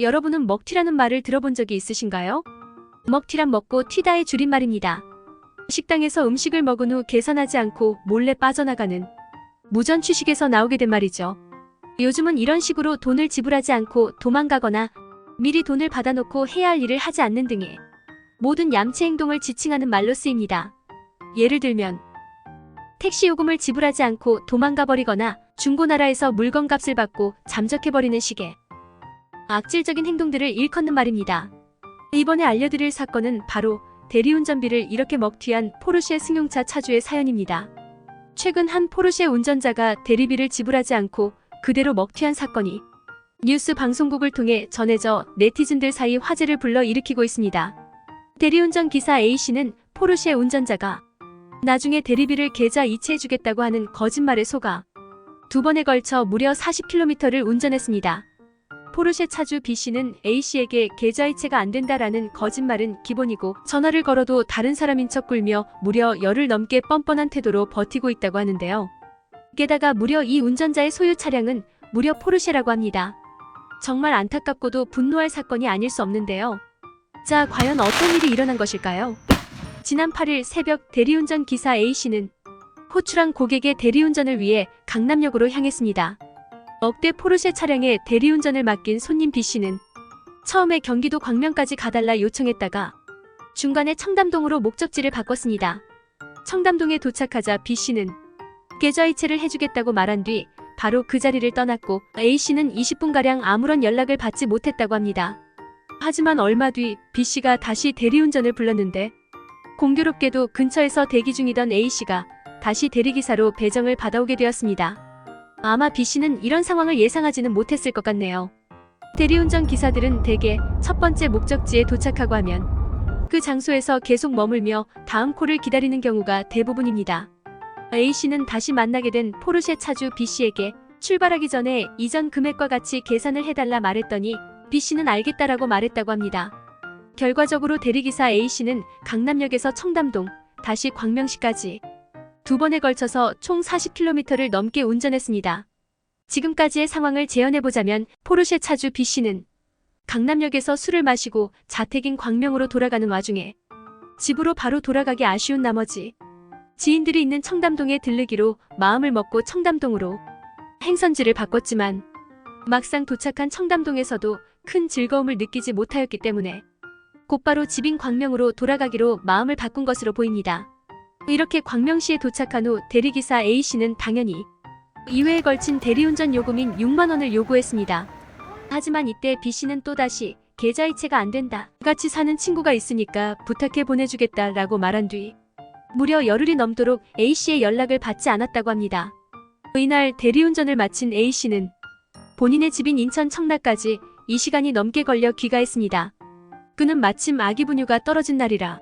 여러분은 먹튀라는 말을 들어본 적이 있으신가요? 먹튀란 먹고 튀다의 줄임말입니다. 식당에서 음식을 먹은 후 계산하지 않고 몰래 빠져나가는 무전취식에서 나오게 된 말이죠. 요즘은 이런 식으로 돈을 지불하지 않고 도망가거나 미리 돈을 받아놓고 해야 할 일을 하지 않는 등의 모든 얌체 행동을 지칭하는 말로 쓰입니다. 예를 들면 택시 요금을 지불하지 않고 도망가 버리거나 중고나라에서 물건값을 받고 잠적해버리는 식의 악질적인 행동들을 일컫는 말입니다. 이번에 알려드릴 사건은 바로 대리운전비를 이렇게 먹튀한 포르쉐 승용차 차주의 사연입니다. 최근 한 포르쉐 운전자가 대리비를 지불하지 않고 그대로 먹튀한 사건이 뉴스 방송국을 통해 전해져 네티즌들 사이 화제를 불러일으키고 있습니다. 대리운전 기사 A씨는 포르쉐 운전자가 나중에 대리비를 계좌 이체해주겠다고 하는 거짓말에 속아 2번에 걸쳐 무려 40km를 운전했습니다. 포르쉐 차주 B씨는 A씨에게 계좌 이체가 안 된다라는 거짓말은 기본이고 전화를 걸어도 다른 사람인 척 굴며 무려 열흘 넘게 뻔뻔한 태도로 버티고 있다고 하는데요. 게다가 무려 이 운전자의 소유 차량은 무려 포르쉐라고 합니다. 정말 안타깝고도 분노할 사건이 아닐 수 없는데요. 자, 과연 어떤 일이 일어난 것일까요? 지난 8일 새벽 대리운전 기사 A씨는 호출한 고객의 대리운전을 위해 강남역으로 향했습니다. 억대 포르쉐 차량의 대리운전을 맡긴 손님 B씨는 처음에 경기도 광명까지 가달라 요청했다가 중간에 청담동으로 목적지를 바꿨습니다. 청담동에 도착하자 B씨는 계좌 이체를 해주겠다고 말한 뒤 바로 그 자리를 떠났고 A씨는 20분가량 아무런 연락을 받지 못했다고 합니다. 하지만 얼마 뒤 B씨가 다시 대리운전을 불렀는데 공교롭게도 근처에서 대기 중이던 A씨가 다시 대리기사로 배정을 받아오게 되었습니다. 아마 B씨는 이런 상황을 예상하지는 못했을 것 같네요. 대리운전 기사들은 대개 첫 번째 목적지에 도착하고 하면 그 장소에서 계속 머물며 다음 콜을 기다리는 경우가 대부분입니다. A씨는 다시 만나게 된 포르쉐 차주 B씨에게 출발하기 전에 이전 금액과 같이 계산을 해달라 말했더니 B씨는 알겠다라고 말했다고 합니다. 결과적으로 대리기사 A씨는 강남역에서 청담동, 다시 광명시까지 2번에 걸쳐서 총 40km를 넘게 운전했습니다. 지금까지의 상황을 재현해보자면 포르쉐 차주 B씨는 강남역에서 술을 마시고 자택인 광명으로 돌아가는 와중에 집으로 바로 돌아가기 아쉬운 나머지 지인들이 있는 청담동에 들르기로 마음을 먹고 청담동으로 행선지를 바꿨지만 막상 도착한 청담동에서도 큰 즐거움을 느끼지 못하였기 때문에 곧바로 집인 광명으로 돌아가기로 마음을 바꾼 것으로 보입니다. 이렇게 광명시에 도착한 후 대리기사 A씨는 당연히 2회에 걸친 대리운전 요금인 6만 원을 요구했습니다. 하지만 이때 B씨는 또다시 계좌 이체가 안 된다. 같이 사는 친구가 있으니까 부탁해 보내주겠다 라고 말한 뒤 무려 열흘이 넘도록 A씨의 연락을 받지 않았다고 합니다. 이날 대리운전을 마친 A씨는 본인의 집인 인천 청라까지 2시간이 넘게 걸려 귀가했습니다. 그는 마침 아기 분유가 떨어진 날이라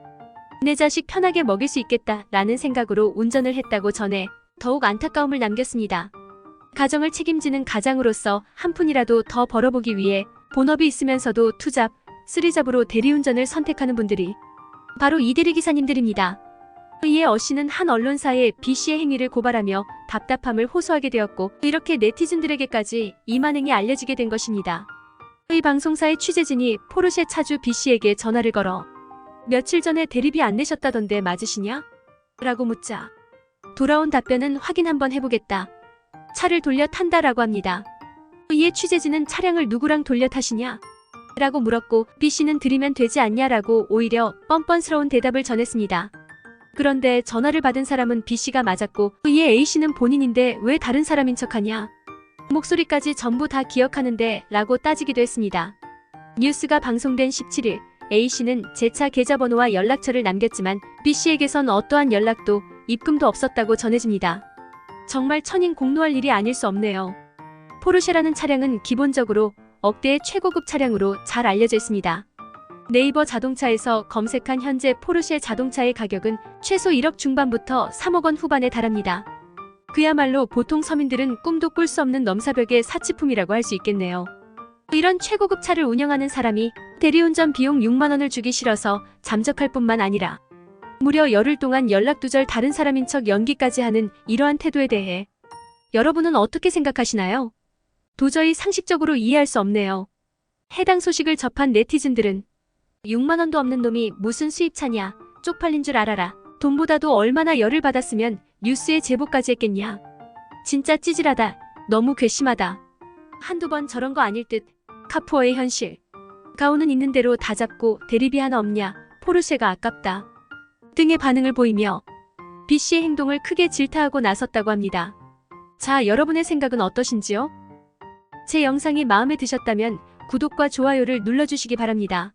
내 자식 편하게 먹일 수 있겠다 라는 생각으로 운전을 했다고 전해 더욱 안타까움을 남겼습니다. 가정을 책임지는 가장으로서 한 푼이라도 더 벌어보기 위해 본업이 있으면서도 투잡, 쓰리잡으로 대리운전을 선택하는 분들이 바로 이 대리기사님들입니다. 이에 A씨는 한 언론사에 B씨의 행위를 고발하며 답답함을 호소하게 되었고 이렇게 네티즌들에게까지 이 만행이 알려지게 된 것입니다. 이 방송사의 취재진이 포르쉐 차주 B씨에게 전화를 걸어 며칠 전에 대리비 안 내셨다던데 맞으시냐? 라고 묻자 돌아온 답변은 확인 한번 해보겠다. 차를 돌려 탄다라고 합니다. 이에 취재진은 차량을 누구랑 돌려 타시냐? 라고 물었고 B씨는 드리면 되지 않냐라고 오히려 뻔뻔스러운 대답을 전했습니다. 그런데 전화를 받은 사람은 B씨가 맞았고 이에 A씨는 본인인데 왜 다른 사람인 척하냐? 목소리까지 전부 다 기억하는데 라고 따지기도 했습니다. 뉴스가 방송된 17일 A씨는 제 차 계좌번호와 연락처를 남겼지만 B씨에게선 어떠한 연락도 입금도 없었다고 전해집니다. 정말 천인공노할 일이 아닐 수 없네요. 포르쉐라는 차량은 기본적으로 억대의 최고급 차량으로 잘 알려져 있습니다. 네이버 자동차에서 검색한 현재 포르쉐 자동차의 가격은 최소 1억 중반부터 3억 원 후반에 달합니다. 그야말로 보통 서민들은 꿈도 꿀 수 없는 넘사벽의 사치품이라고 할 수 있겠네요. 이런 최고급 차를 운영하는 사람이 대리운전 비용 6만 원을 주기 싫어서 잠적할 뿐만 아니라 무려 열흘 동안 연락두절 다른 사람인 척 연기까지 하는 이러한 태도에 대해 여러분은 어떻게 생각하시나요? 도저히 상식적으로 이해할 수 없네요. 해당 소식을 접한 네티즌들은 6만 원도 없는 놈이 무슨 수입차냐, 쪽팔린 줄 알아라. 돈보다도 얼마나 열을 받았으면 뉴스에 제보까지 했겠냐. 진짜 찌질하다. 너무 괘씸하다. 한두 번 저런 거 아닐 듯. 카푸어의 현실. 가오는 있는 대로 다 잡고 대리비 하나 없냐. 포르쉐가 아깝다. 등의 반응을 보이며 B씨의 행동을 크게 질타하고 나섰다고 합니다. 자, 여러분의 생각은 어떠신지요? 제 영상이 마음에 드셨다면 구독과 좋아요를 눌러주시기 바랍니다.